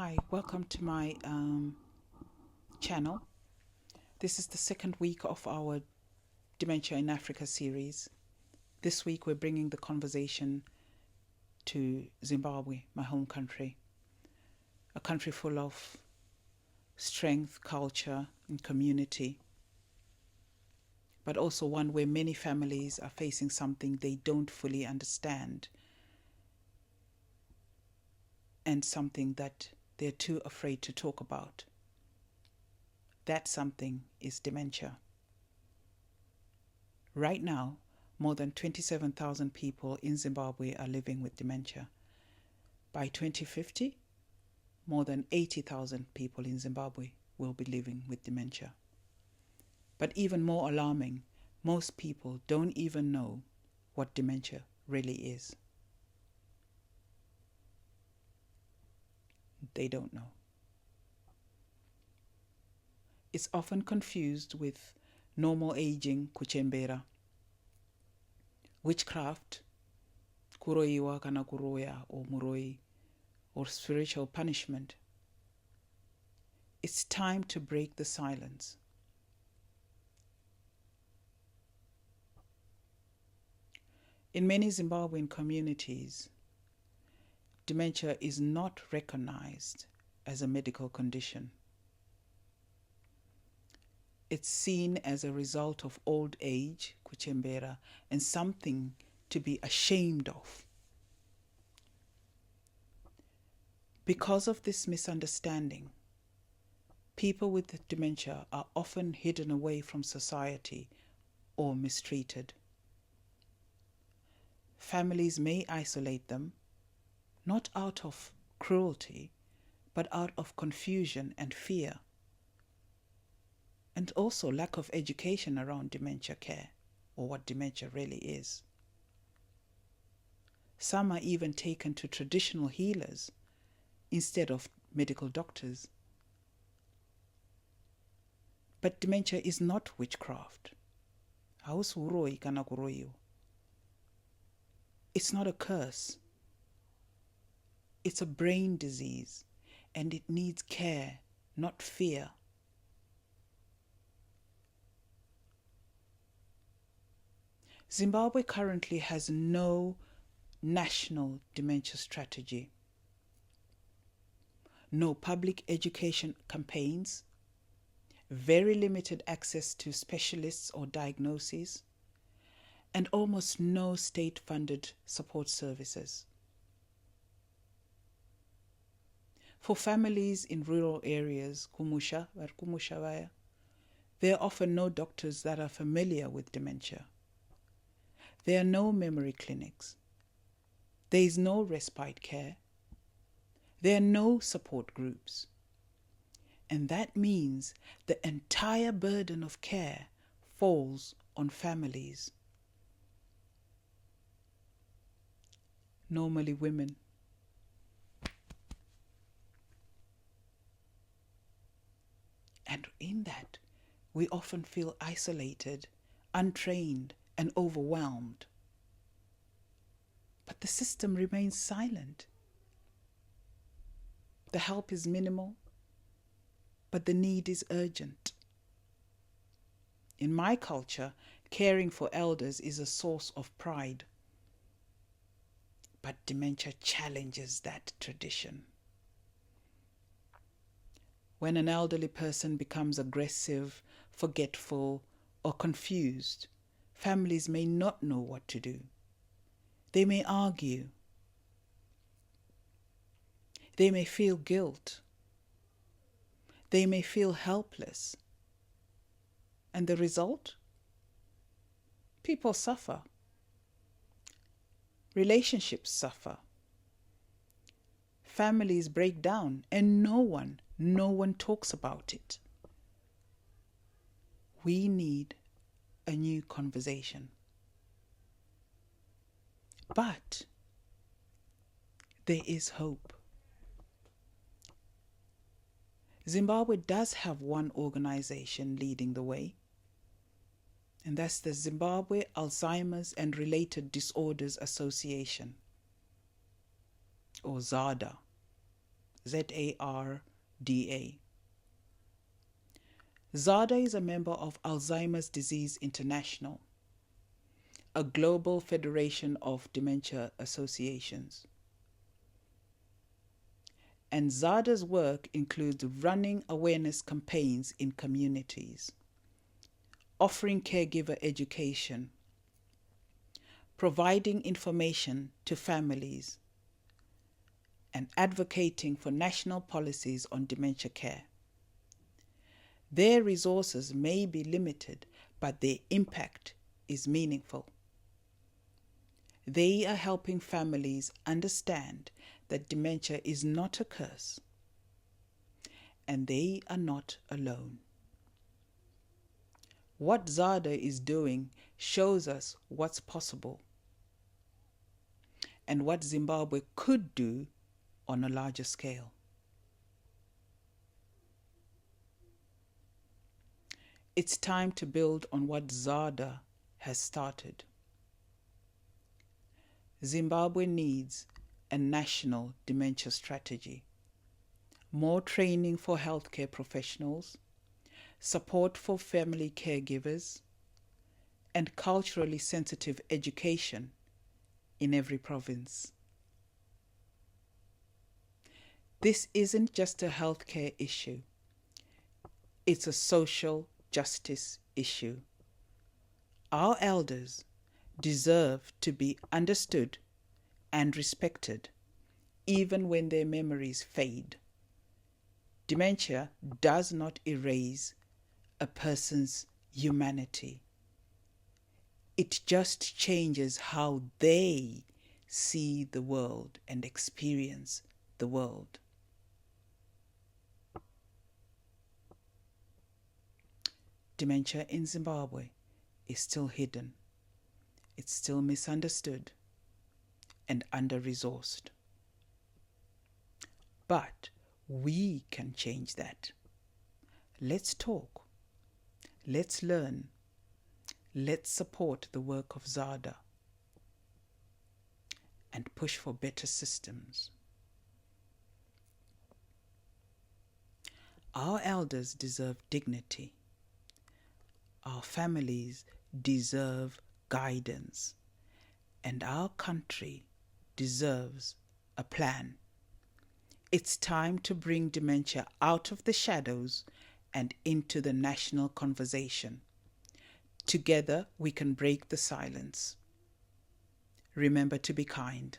Hi, welcome to my channel. This is the second week of our Dementia in Africa series. This week we're bringing the conversation to Zimbabwe, my home country. A country full of strength, culture and community, but also one where many families are facing something they don't fully understand and something that they're too afraid to talk about. That something is dementia. Right now, more than 27,000 people in Zimbabwe are living with dementia. By 2050, more than 80,000 people in Zimbabwe will be living with dementia. But even more alarming, most people don't even know what dementia really is. They don't know. It's often confused with normal aging, kuchembera, witchcraft, kuroiwa kana kuroya or muroi, or spiritual punishment. It's time to break the silence. In many Zimbabwean communities, dementia is not recognized as a medical condition. It's seen as a result of old age, kuchembera, and something to be ashamed of. Because of this misunderstanding, people with dementia are often hidden away from society or mistreated. Families may isolate them, not out of cruelty, but out of confusion and fear, and also lack of education around dementia care, or what dementia really is. Some are even taken to traditional healers instead of medical doctors. But dementia is not witchcraft. It's not a curse. It's a brain disease, and it needs care, not fear. Zimbabwe currently has no national dementia strategy, no public education campaigns, very limited access to specialists or diagnoses, and almost no state-funded support services. For families in rural areas, there are often no doctors that are familiar with dementia. There are no memory clinics. There is no respite care. There are no support groups. And that means the entire burden of care falls on families, normally women. And in that, we often feel isolated, untrained, and overwhelmed. But the system remains silent. The help is minimal, but the need is urgent. In my culture, caring for elders is a source of pride. But dementia challenges that tradition. When an elderly person becomes aggressive, forgetful, or confused, families may not know what to do. They may argue. They may feel guilt. They may feel helpless. And the result? People suffer. Relationships suffer. Families break down, and no one talks about it. We need a new conversation. But there is hope. Zimbabwe does have one organization leading the way, and that's the Zimbabwe Alzheimer's and Related Disorders Association, or ZARDA. ZARDA. ZARDA is a member of Alzheimer's Disease International, a global federation of dementia associations. And ZARDA's work includes running awareness campaigns in communities, offering caregiver education, providing information to families, and advocating for national policies on dementia care. Their resources may be limited, but their impact is meaningful. They are helping families understand that dementia is not a curse, and they are not alone. What ZARDA is doing shows us what's possible and what Zimbabwe could do on a larger scale. It's time to build on what ZARDA has started. Zimbabwe needs a national dementia strategy, more training for healthcare professionals, support for family caregivers, and culturally sensitive education in every province. This isn't just a healthcare issue, it's a social justice issue. Our elders deserve to be understood and respected, even when their memories fade. Dementia does not erase a person's humanity. It just changes how they see the world and experience the world. Dementia in Zimbabwe is still hidden. It's still misunderstood and under-resourced. But we can change that. Let's talk. Let's learn. Let's support the work of ZARDA and push for better systems. Our elders deserve dignity. Our families deserve guidance, and our country deserves a plan. It's time to bring dementia out of the shadows and into the national conversation. Together we can break the silence. Remember to be kind.